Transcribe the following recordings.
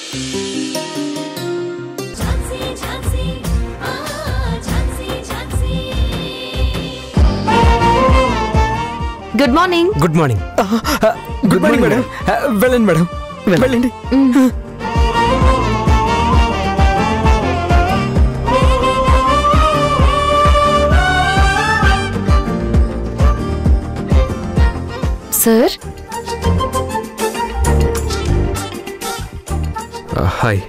Good morning. Good morning. Good morning madam. వెళ్ళండి madam, వెళ్ళండి. Sir. Hi.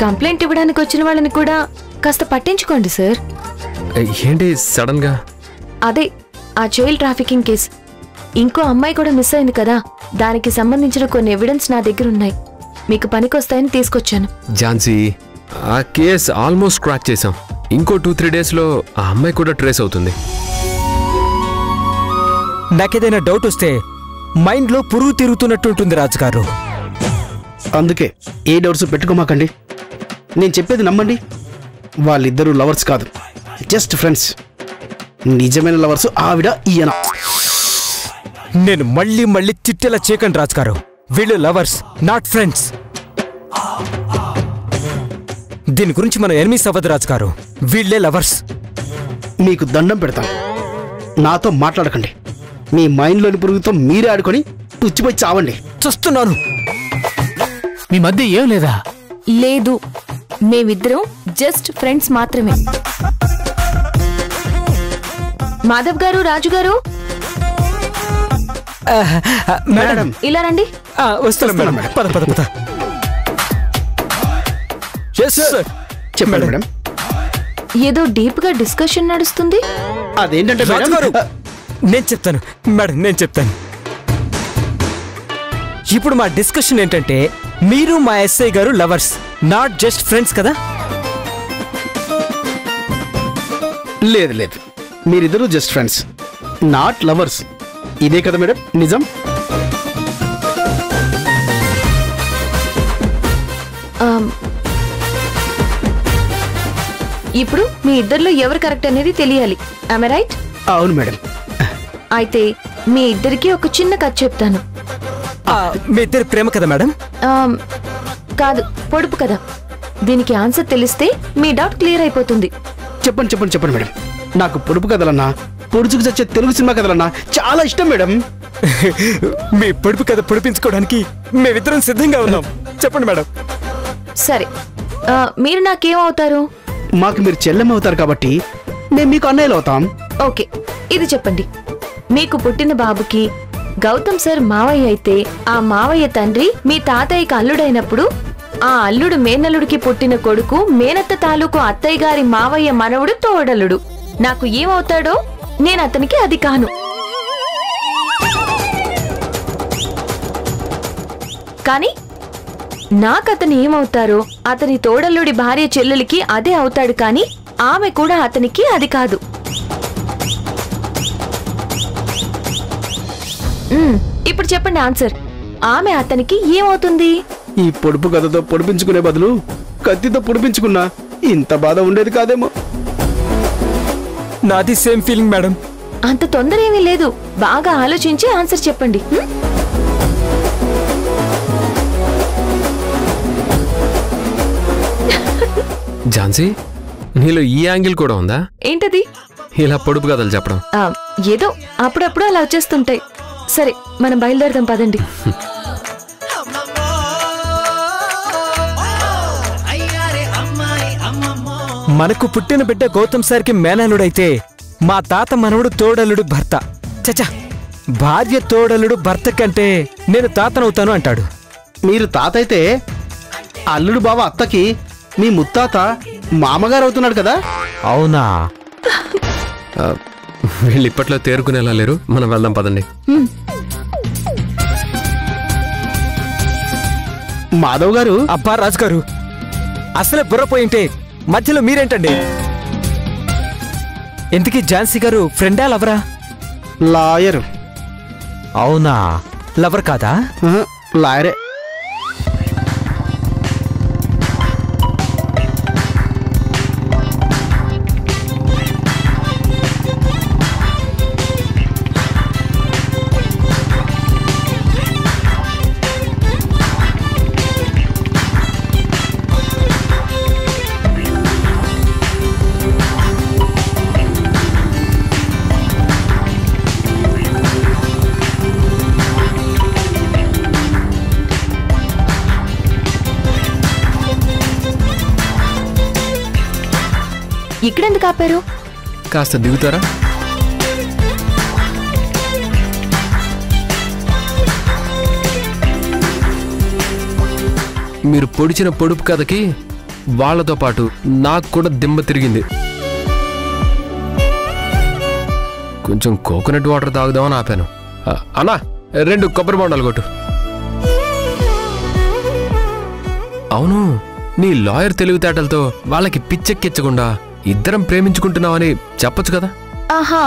Complaint ఇవ్వడానికి వచ్చిన వాళ్ళని కూడా కాస్త పట్టించుకోండి సార్. ఏంటి సడన్ గా? అదే ఆ చైల్డ్ ట్రాఫికింగ్ కేసు. ఇంకో అమ్మాయి కూడా మిస్ అయింది కదా, దానికి సంబంధించిన కొన్ని ఎవిడెన్స్ నా దగ్గర ఉన్నాయి. మీకు పనికొస్తాయని తీసుకొచ్చాను. ఝాన్సీ, ఆ కేస్ ఆల్మోస్ట్ క్రాక్ చేసాం. ఇంకో 2-3 డేస్లో ఆ అమ్మాయి కూడా ట్రేస్ అవుతుంది. నాకేదైనా డౌట్ వస్తే మైండ్లో పురుగు తిరుగుతున్నట్టు ఉంటుంది రాజుగారు. అందుకే ఏ డౌట్స్ పెట్టుకోమాకండి. నేను చెప్పేది నమ్మండి. వాళ్ళిద్దరూ లవర్స్ కాదు, జస్ట్ ఫ్రెండ్స్. నిజమైన లవర్స్ ఆవిడ ఈయన. నేను మళ్ళీ మళ్ళీ తిట్టేలా చేయకండి రాజుగారు. వీళ్ళు లవర్స్, నాట్ ఫ్రెండ్స్. దీని గురించి మనం ఎనిమిస్ అవ్వదు రాజుగారు. వీళ్ళే లవర్స్. మీకు దండం పెడతాను, నాతో మాట్లాడకండి. మీ మైండ్లోని పురుగుతో మీరే ఆడుకొని పుచ్చిపోయి చావండి. చూస్తున్నాను. మీ మధ్య ఏం లేదా? లేదు, మేమిద్దరం జస్ట్ ఫ్రెండ్స్ మాత్రమే. మాధవ్ గారు, రాజు గారు, మేడం ఇలా రండి. వస్తున్నాం మేడం. పద పద పద. చెప్పండి మేడం. ఏదో డీప్ గా డిస్కషన్ నడుస్తుంది. అదేంటంటే నేను చెప్తాను మేడం, నేను చెప్తాను. ఇప్పుడు మా డిస్కషన్ ఏంటంటే, మీరు మా ఎస్ఐ గారు లవర్స్, నాట్ జస్ట్ ఫ్రెండ్స్ కదా? లేదు లేదు, మీరిద్దరూ జస్ట్ ఫ్రెండ్స్, నాట్ లవర్స్. ఇదే కదా మేడం నిజం? ఇప్పుడు మీ ఇద్దరిలో ఎవరు కరెక్ట్ అనేది తెలియాలి. ఆమె రైట్? అవును మేడం. అయితే మీ ఇద్దరికి ఒక చిన్న కథ చెప్తాను. మీ ఇద్దరు ప్రేమ కదా మేడం? కాదు, పొడుపు కదా. దీనికి ఆన్సర్ తెలిస్తే మీ డౌట్ క్లియర్ అయిపోతుంది. చెప్పండి చెప్పండి చెప్పండి మేడం. నాకు పొడుపు కథలన్నా, పొడుచుకు చచ్చే తెలుగు సినిమా కథలన్నా చాలా ఇష్టం మేడం. మీ పొడుపు కథ పొడిపించుకోవడానికి మేమిద్దరం సిద్ధంగా ఉన్నాం. చెప్పండి మేడం. సరే, మీరు నాకేమవుతారు? మాకు మీరు చెల్లెమ్మ అవుతారు కాబట్టి మేము మీకు అన్నయ్యలు అవుతాం. ఓకే, ఇది చెప్పండి. మీకు పుట్టిన బాబుకి గౌతమ్ సార్ మావయ్య అయితే, ఆ మావయ్య తండ్రి మీ తాతయ్యకి అల్లుడైనప్పుడు, ఆ అల్లుడు మేనల్లుడికి పుట్టిన కొడుకు మేనత్త తాలూకు అత్తయ్య గారి మావయ్య మనవడు తోడల్లుడు. నాకు ఏమవుతాడో నేను అతనికి అది కాను. కానీ నాకతను ఏమవుతారో అతని తోడల్లుడి భార్య చెల్లెలికి అదే అవుతాడు, కానీ ఆమె కూడా అతనికి అది కాదు. ఇప్పుడు చెప్పండి ఆన్సర్. ఆమె అతనికి ఏమవుతుంది? ఈ పొడుపు కథతో పొడిపించుకునే బదులు కత్తితో పొడిపించుకున్నా ఇంత బాధ ఉండేది కాదేమో. నాది సేమ్ ఫీలింగ్ మేడం. అంత తొందర ఏమీ లేదు, బాగా ఆలోచించి ఆన్సర్ చెప్పండి. ఝాన్సీ, నీలో ఈ యాంగిల్ కూడా ఉందా? ఏంటది? ఇలా పొడుపు కథలు చెప్పడం. ఏదో అప్పుడప్పుడు అలా వచ్చేస్తుంటాయి. సరే, మనం బయలుదేరదాం పదండి. మనకు పుట్టిన బిడ్డ గౌతమ్ సార్కి మేనల్లుడైతే, మా తాత మనవడు తోడల్లుడు భర్త. చచా, భార్య తోడల్లుడు భర్త కంటే నేను తాతనవుతాను అంటాడు. మీరు తాత అయితే అల్లుడు బావ అత్తకి మీ ముత్తాత మామగారు అవుతున్నాడు కదా? అవునా? వీళ్ళు ఇప్పట్లో తేరుకునేలా లేరు. మనం వెళ్దాం పదండి. మాధవ్ గారు. అబ్బా రాజు గారు, అసలే బుర్రపోయింటే మధ్యలో మీరేంటండి? ఎందుకీ ఝాన్సీ గారు ఫ్రెండా లవరా? లాయరు. అవునా? లవర్ కాదా? లాయరే. ఇక్కడెందుకు ఆపారు? కాస్త దిగుతారా? మీరు పొడిచిన పొడుపు కథకి వాళ్లతో పాటు నాకు కూడా దిమ్మ తిరిగింది. కొంచెం కోకోనట్ వాటర్ తాగుదామని ఆపాను. అన్నా 2 కొబ్బరి బొండాలు కొట్టు. అవును, నీ లాయర్ తెలివితేటలతో వాళ్ళకి పిచ్చెక్కించకుండా ఇద్దరం ప్రేమించుకుంటున్నామని చెప్పొచ్చు కదా. ఆహా,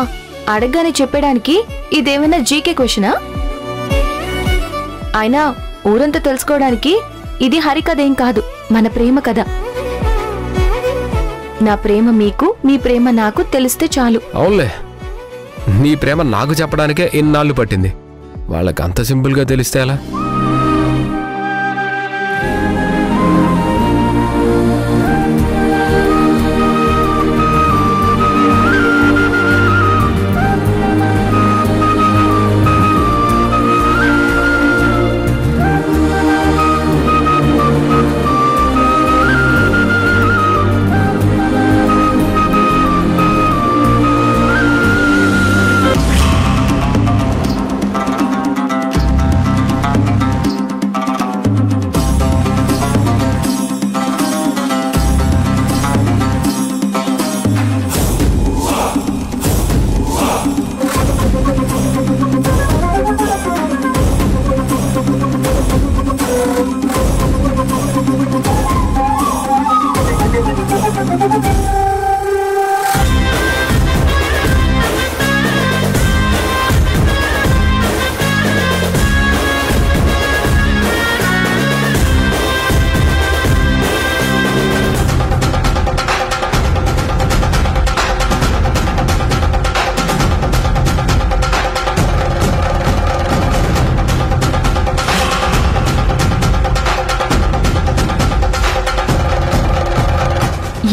అడగగానే చెప్పడానికి ఇదేమైనా జీకే క్వశ్చనా? అయినా ఊరంతా తెలుసుకోవడానికి ఇది హరికథేం కాదు, మన ప్రేమ కథ. నా ప్రేమ మీకు, మీ ప్రేమ నాకు తెలిస్తే చాలు. అవునులే, నీ ప్రేమ నాకు చెప్పడానికే ఇన్నాళ్ళు పట్టింది. వాళ్ళకి అంత సింపుల్గా తెలిస్తే ఎలా?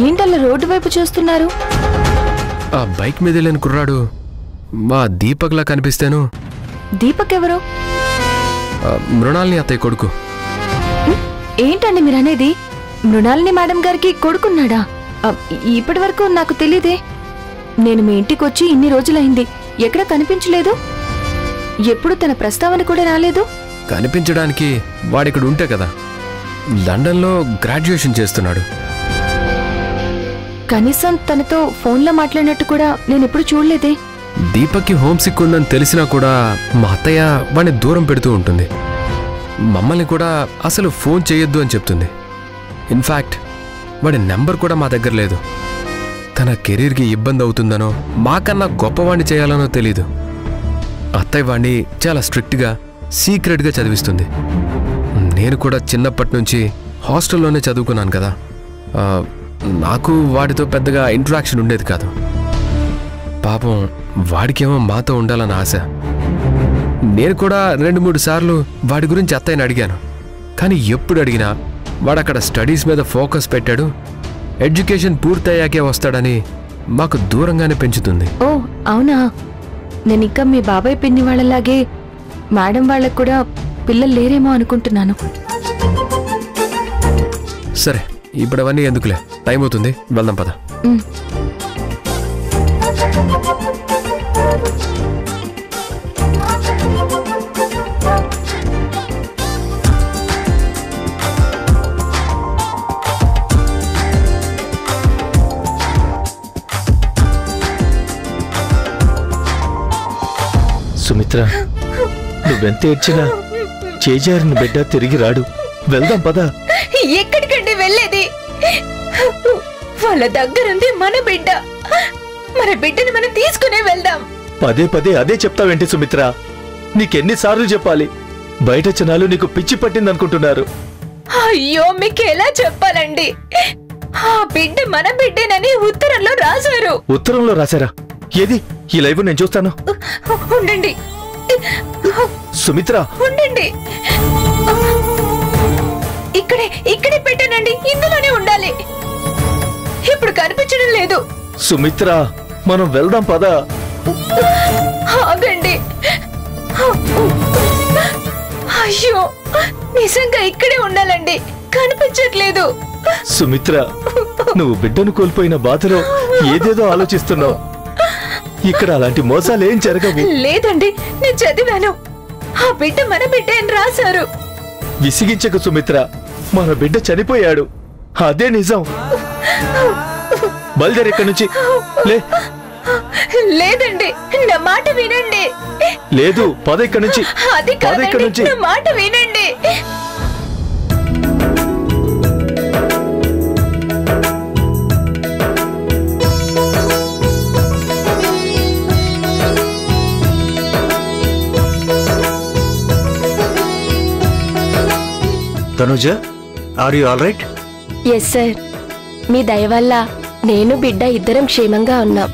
ఏంటల్లా రోడ్డు వైపు చూస్తున్నారు? ఆ బైక్ మీద వెళ్ళిన కుర్రాడు మా దీపక్లా కనిపిస్తేను. దీపక్ ఎవరు? మృణాల్ని అత్తయ్య కొడుకు. ఏంటండి మీరనేది? మృణాలిని మేడం గారికి కొడుకున్నాడా? ఇప్పటి వరకు నాకు తెలీదే. నేను మీ ఇంటికి వచ్చి ఇన్ని రోజులైంది, ఎక్కడ కనిపించలేదు. ఎప్పుడు తన ప్రస్తావన కూడా రాలేదు. కనిపించడానికి వాడిక్కడ ఉంటే కదా. లండన్లో గ్రాడ్యుయేషన్ చేస్తున్నాడు. కనీసం తనతో ఫోన్లో మాట్లాడినట్టు కూడా నేను ఎప్పుడు చూడలేదే. దీపక్కి హోమ్ సిక్ ఉందని తెలిసినా కూడా మా అత్తయ్య వాడిని దూరం పెడుతూ ఉంటుంది. మమ్మల్ని కూడా అసలు ఫోన్ చేయొద్దు అని చెప్తుంది. ఇన్ఫ్యాక్ట్ వాడి నెంబర్ కూడా మా దగ్గర లేదు. తన కెరీర్కి ఇబ్బంది అవుతుందనో మాకన్నా గొప్పవాణ్ణి చేయాలనో తెలీదు. అత్తయ్య వాణ్ణి చాలా స్ట్రిక్ట్గా సీక్రెట్గా చదివిస్తుంది. నేను కూడా చిన్నప్పటి నుంచి హాస్టల్లోనే చదువుకున్నాను కదా. నాకు వాడితో పెద్దగా ఇంటరాక్షన్ ఉండేది కాదు. పాపం వాడికేమో మాతో ఉండాలని ఆశ. నేను కూడా 2-3 సార్లు వాడి గురించి అత్తయ్యని అడిగాను. కానీ ఎప్పుడు అడిగినా వాడక్కడ స్టడీస్ మీద ఫోకస్ పెట్టాడు. ఎడ్యుకేషన్ పూర్తయ్యాకే వస్తాడని మాకు దూరంగానే పెంచుతుంది. ఓ అవునా? నేను ఇంకా మీ బాబాయ్ పిన్ని వాళ్ళలాగే మేడం వాళ్ళకు కూడా పిల్లలు లేరేమో అనుకుంటున్నాను. సరే, ఇప్పుడు అవన్నీ ఎందుకులే, టైం అవుతుంది, వెళ్దాం పద. సుమిత్ర, నువ్వెంత ఏడ్చినా చేజారిన బిడ్డ తిరిగి రాడు. వెళ్దాం పద. ఎక్కడికండి వెళ్ళేది? వాళ్ళ దగ్గరుంది మన బిడ్డ. మన బిడ్డని మనం తీసుకునే వెళ్దాం. పదే పదే అదే చెప్తావేంటి సుమిత్ర? నీకెన్నిసార్లు చెప్పాలి? బయట జనాలు నీకు పిచ్చి పట్టిందనుకుంటున్నారు. అయ్యో, మీకు ఎలా చెప్పాలండి? ఆ బిడ్డ మన బిడ్డేనని ఉత్తరంలో రాశారు. ఉత్తరంలో రాశారా? ఏది? ఈ లైవ్ నేను చూస్తాను. ఉండండి సుమిత్ర, ఉండండి. ఇక్కడే పెట్టానండి, ఇందులోనే ఉండాలి. ఇప్పుడు కనిపించడం లేదు. సుమిత్ర, మనం వెళ్దాం పద. ఆగండి. అయ్యో, నిజంగా ఇక్కడే ఉండాలండి, కనిపించట్లేదు. సుమిత్ర, నువ్వు బిడ్డను కోల్పోయిన బాధలో ఏదేదో ఆలోచిస్తున్నావు. ఇక్కడ అలాంటి మోసాలేం జరగవు. లేదండి, నేను చదివాను. ఆ బిడ్డ మన బిడ్డ అని రాశారు. విసిగించకు సుమిత్ర, మన బిడ్డ చనిపోయాడు, అదే నిజం. బయలుదేరి ఇక్కడి నుంచి. లేదండి, నా మాట వినండి. లేదు, పద ఇక్కడి నుంచి. అది పద ఇక్కడి కాదండి, నుంచి. నా మాట వినండి. Tanuja, are you all right? Yes sir, మీ దయ వల్ల నేను బిడ్డ ఇద్దరం క్షేమంగా ఉన్నాం.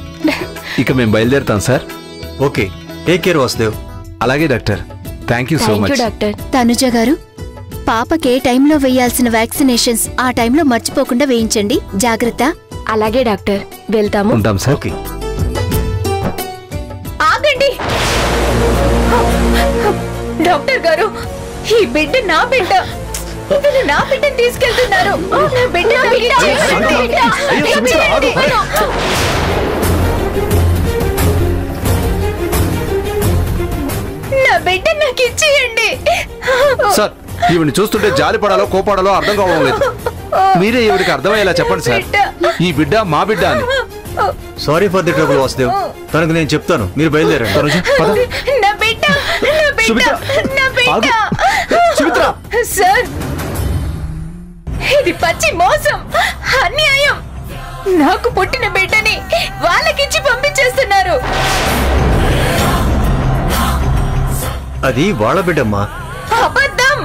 ఇక మేము బయలుదేరుతాం సార్. Okay, take care Vasudev. అలాగే doctor, thank you so thank you much. Doctor. Tanuja గారు, పాపకే టైంలో వేయాల్సిన వ్యాక్సినేషన్స్ ఆ టైంలో మర్చిపోకుండా వేయించండి. జాగ్రత్త. అలాగే డాక్టర్, వెళ్తాము. ఉంటాం సార్. ఓకే. ఆగండి డాక్టర్ గారు, ఈ బిడ్డ నా బిడ్డ. వీళ్ళు నా బిడ్డని తీసుకెళ్తున్నారు. నా బిడ్డ నా బిడ్డ. నా బిడ్డ నాకు ఇచ్చేయండి. సార్, ఈవిని చూస్తుంటే జాలిపడాలో కోపాడాలో అర్థం కావడం లేదు. మీరే ఈవిడికి అర్థమయ్యేలా చెప్పండి సార్, ఈ బిడ్డ మా బిడ్డ అని. Sorry for the trouble Vasudev. తనకు నేను చెప్తాను, మీరు బయలుదేరండి. తనుజ, పద. నా బిడ్డ, నా బిడ్డ, సుమిత్ర, నా బిడ్డ. ఆగు. సుమిత్ర. సార్, ఇది పచ్చి మోసం, అన్యాయం. నాకు పుట్టిన బిడ్డని వాళ్ళకిచ్చి పంపించేస్తున్నారు. అది వాళ్ళ బిడ్డమ్మా. అబద్ధం.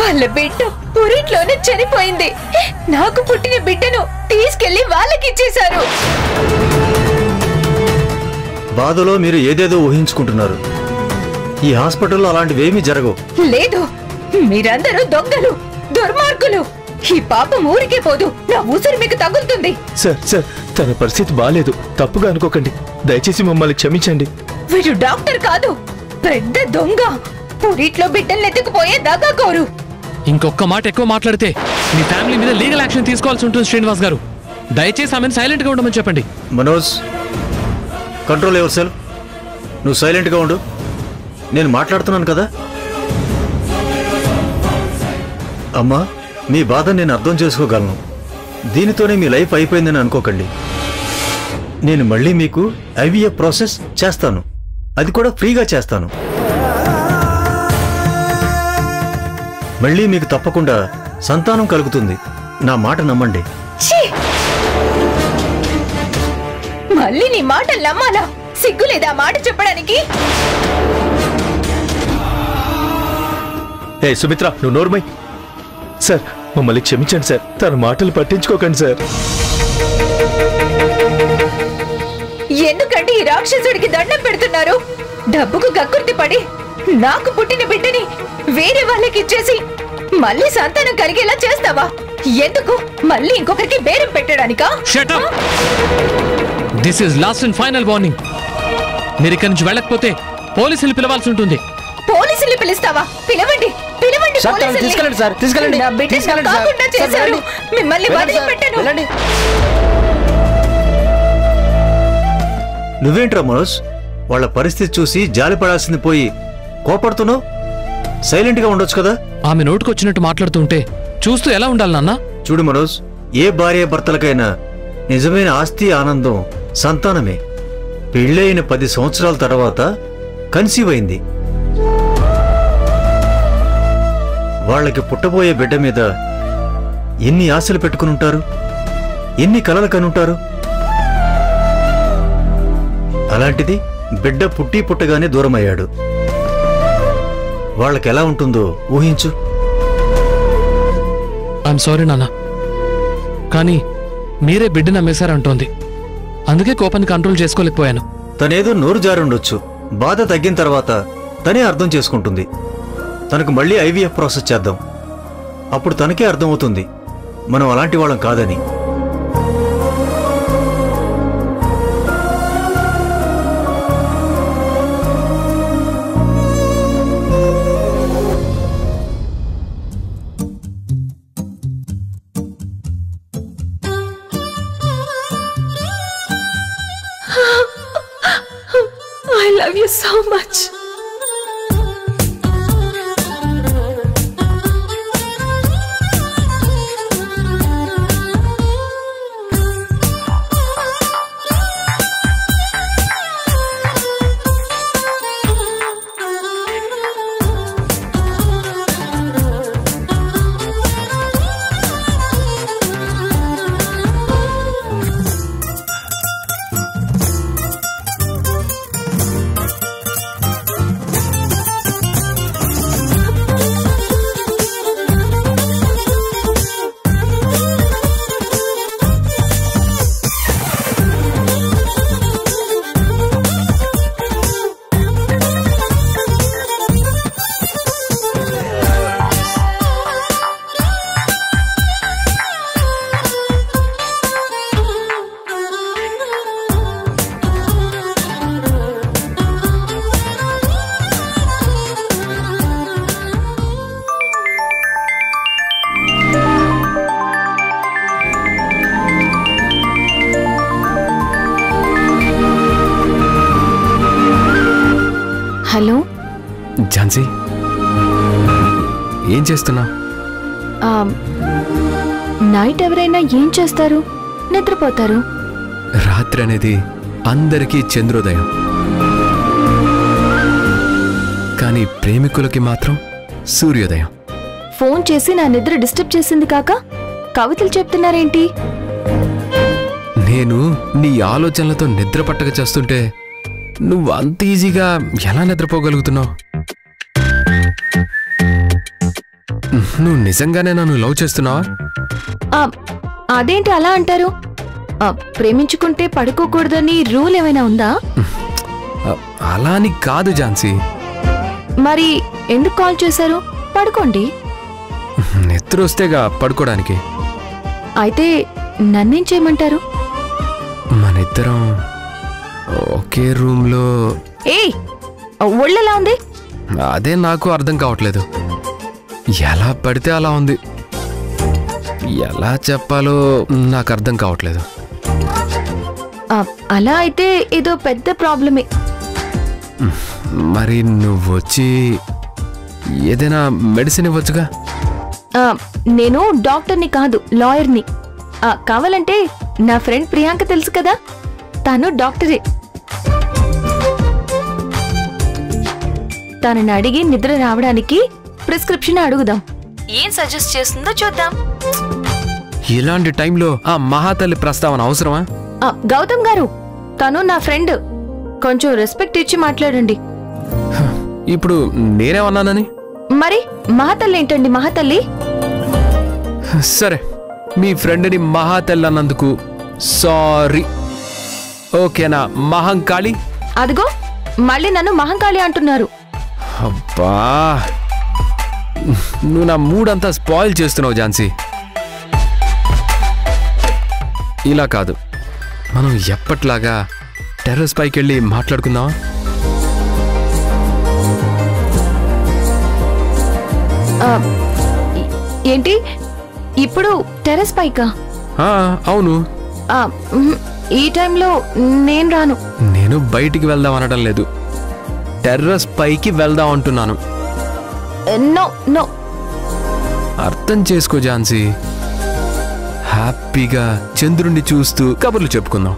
వాళ్ళ బిడ్డ పురిట్లోనే చనిపోయింది. నాకు పుట్టిన బిడ్డను తీసుకెళ్లి వాళ్ళకిచ్చేశారు. బాధలో మీరు ఏదేదో ఊహించుకుంటున్నారు. ఈ హాస్పిటల్లో అలాంటివేమీ జరగవు. లేదు, మీరందరూ దొంగలు, దుర్మార్గులు. ఈ పాపం ఊరికే పోదు, నా ఊసరి మీకు తగులుతుంది. సార్, తన పరిస్థితి బాలేదు, తప్పుగా అనుకోకండి. దయచేసి మమ్మల్ని క్షమించండి. వీడు డాక్టర్ కాదు, పెద్ద దొంగ. పురిట్లో బిడ్డల్ని ఎత్తుకుపోయే దగాకోరు. ఇంకొక మాట ఎక్కువ మాట్లాడితే మీ ఫ్యామిలీ మీద లీగల్ యాక్షన్ తీసుకోవాల్సి ఉంటుంది శ్రీనివాస్ గారు. దయచేసి ఆమెను సైలెంట్ గా ఉండమని చెప్పండి. Manoj, control your self. నువ్వు సైలెంట్గా ఉండు. నేను మాట్లాడుతున్నాను కదా. అమ్మా, మీ బాధ నేను అర్థం చేసుకోగలను. దీనితోనే మీ లైఫ్ అయిపోయిందని అనుకోకండి. నేను మళ్ళీ మీకు ఐవీఎఫ్ ప్రాసెస్ చేస్తాను, అది కూడా ఫ్రీగా చేస్తాను. మళ్ళీ మీకు తప్పకుండా సంతానం కలుగుతుంది. నా మాట నమ్మండి. ఛీ! మళ్ళీ నీ మాటలు నమ్మాలా? సిగ్గులేదా మాట చెప్పడానికి? ఏ సుమిత్ర, నువ్వు నోర్మై. సార్, మమ్మల్ని క్షమించండి సార్, తన మాటలు పట్టించుకోకండి సార్. ఎందుకంటే ఈ రాక్షసుడికి దండం పెడుతున్నారు? డబ్బుకు గక్కుర్తి పడి నాకు పుట్టిన బిడ్డని వేరే వాళ్ళకి ఇచ్చేసి మళ్ళీ సంతానం కలిగేలా చేస్తావా? ఎందుకు? మళ్ళీ ఇంకొకరికి బేరం పెట్టడానికా? Shut up. This is last and final warning. మీరు ఇక్కడి నుంచి వెళ్ళకపోతే పోలీసులు పిలవాల్సి ఉంటుంది. పోలీసుల్ని పిలుస్తావా? పిలవండి, పిలవండి పోలీసుల్ని. తీసుకెళ్ళండి సార్, తీసుకెళ్ళండి. నా బిడ్డని తీసుకెళ్ళండి సార్. కాకుండా సార్, చేశారు. వెళ్ళండి. మిమ్మల్ని వదిలిపెట్టను. వెళ్ళండి. నువ్వేంట్రా మనోజ్, వాళ్ళ పరిస్థితి చూసి జాలిపడాల్సింది పోయి కోపడుతున్నావు? సైలెంట్గా ఉండొచ్చు కదా. ఆమె నోటుకొచ్చినట్టు మాట్లాడుతుంటే చూస్తూ ఎలా ఉండాలి నాన్న? చూడు మనోజ్, ఏ భార్య భర్తలకైనా నిజమైన ఆస్తి ఆనందం సంతానమే. పెళ్ళైన 10 సంవత్సరాల తర్వాత కన్సీవ్ అయింది. వాళ్ళకి పుట్టబోయే బిడ్డ మీద ఎన్ని ఆశలు పెట్టుకునుంటారు, ఎన్ని కలలు కనుంటారు. అలాంటిది బిడ్డ పుట్టి పుట్టగానే దూరమయ్యాడు. వాళ్ళకెలా ఉంటుందో ఊహించు. ఐఎమ్ సారీ నాన్న, కానీ మీరే బిడ్డ నమ్మేశారంటోంది. అందుకే కోపాన్ని కంట్రోల్ చేసుకోలేకపోయాను. తనేదో నోరు జారుండొచ్చు. బాధ తగ్గిన తర్వాత తనే అర్థం చేసుకుంటుంది. తనకు మళ్ళీ ఐవీఎఫ్ ప్రాసెస్ చేద్దాం. అప్పుడు తనకే అర్థమవుతుంది మనం అలాంటి వాళ్ళం కాదని. Love you so much. Hello Jhansi, ఏం చేస్తున్నా? నైట్ ఎవరైనా ఏం చేస్తారు? నిద్రపోతారు. రాత్రి అనేది అందరికీ చంద్రోదయం, కానీ ప్రేమికులకి మాత్రం సూర్యోదయం. ఫోన్ చేసి నా నిద్ర డిస్టర్బ్ చేసింది కాక కవితలు చెప్తున్నారేంటి? నేను నీ ఆలోచనలతో నిద్ర పట్టక చేస్తుంటే నువ్వు అంత ఈజీగా ఎలా నిద్రపోగలుగుతున్నావు? నువ్వు నిజంగానే నన్ను లవ్ చేస్తున్నావా? అదేంటి అలా అంటారు? ప్రేమించుకుంటే పడుకోకూడదని రూల్ ఏమైనా ఉందా? అలా అని కాదు ఝాన్సీ. మరి ఎందుకు కాల్ చేశారు? పడుకోండి. నిద్ర వస్తేగా పడుకోవడానికి. అయితే నన్నేం చేయమంటారు? మనిద్దరం ఒకే రూమ్లో. ఏయ్, ఒళ్ళెలా ఉంది? అదే నాకు అర్థం కావట్లేదు. ఎలా పడితే అలా ఉంది. ఎలా చెప్పాలో నాకు అర్థం కావట్లేదు. అలా అయితే ఏదో పెద్ద ప్రాబ్లమే. మరి నువ్వు వచ్చి ఏదైనా మెడిసిన్ ఇవ్వచ్చుగా? నేను డాక్టర్ని కాదు, లాయర్ని. కావాలంటే నా ఫ్రెండ్ ప్రియాంక తెలుసు కదా, తను డాక్టరే. తనని అడిగి నిద్ర రావడానికి ప్రిస్క్రిప్షన్ అడుగుదాం. ఏం సజెస్ట్ చేస్తుందో చూద్దాం. ఇలాంటి టైంలో ఆ మహాతల్లి ప్రస్తావన అవసరమా? గౌతమ్ గారు, తను నా ఫ్రెండ్, కొంచెం రెస్పెక్ట్ ఇచ్చి మాట్లాడండి. ఇప్పుడు నేనేమన్నానని? మరి మహాతల్లి ఏంటండి? మహాతల్లి. సరే, మీ ఫ్రెండ్ని మహాతల్లి అన్నందుకు సారీ. ఓకేనా మహంకాళి? అదిగో మళ్ళీ నన్ను మహంకాళి అంటున్నారు. అబ్బా, నువ్వు నా మూడంతా స్పాయిల్ చేస్తున్నావు ఝాన్సీ. ఇలా కాదు, మనం ఎప్పట్లాగా టెర్రస్ పైకి వెళ్ళి మాట్లాడుకుందామా? ఏంటి ఇప్పుడు టెర్రస్ పైకా? అవును. ఈ టైంలో నేను రాను. నేను బయటికి వెళ్దాం అనడం లేదు, టెర్రస్ పైకి వెళ్దాం అంటున్నాను. నో నో, అర్థం చేసుకో ఝాన్సీ. హ్యాపీగా చంద్రుణ్ణి చూస్తూ కబుర్లు చెప్పుకుందాం.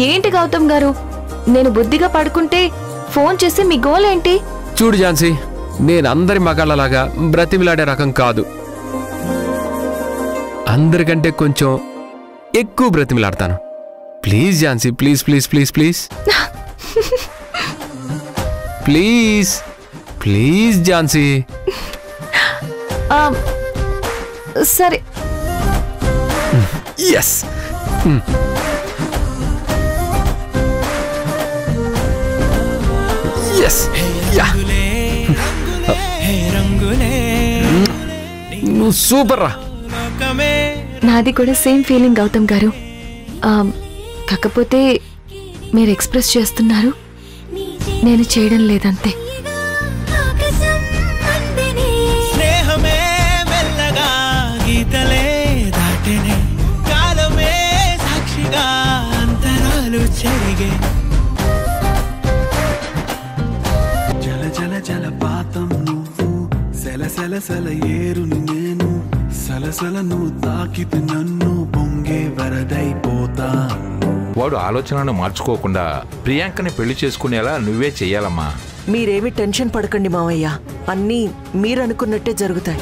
ఏంటి గౌతమ్ గారు, నేను బుద్ధిగా పడుకుంటే ఫోన్ చేసి మీ గోల్ ఏంటి? చూడు ఝాన్సీ, నేను అందరి మగాళ్ళలాగా బ్రతిమిలాడే రకం కాదు. అందరికంటే కొంచెం ఎక్కువ బ్రతిమిలాడతాను. Please Jhansi, please please please please please please Jhansi. సరే. ఎస్. ఎస్. నువ్వు సూపర్ రా. నాది కూడా సేమ్ ఫీలింగ్ గౌతమ్ గారు. కాకపోతే మీరు ఎక్స్ప్రెస్ చేస్తున్నారు, నేను చేయడం లేదంతే. స్నేహమే మెల్లగా గీతలే దాటెనే, కాలమే సాక్షిగా అంతరాలు చెరిగే. జలపాతం నువ్వు సెలసెల ఏరుని నేను సలసల నువ్వు తాకితే నన్ను పొంగే వరదైపోతా. వాడు ఆలోచనను మార్చుకోకుండా ప్రియాంకని పెళ్లి చేసుకునేలా నువ్వే చెయ్యాలమ్మా. మీరేమి టెన్షన్ పడకండి మావయ్య, అన్నీ మీరనుకున్నట్టే జరుగుతాయి.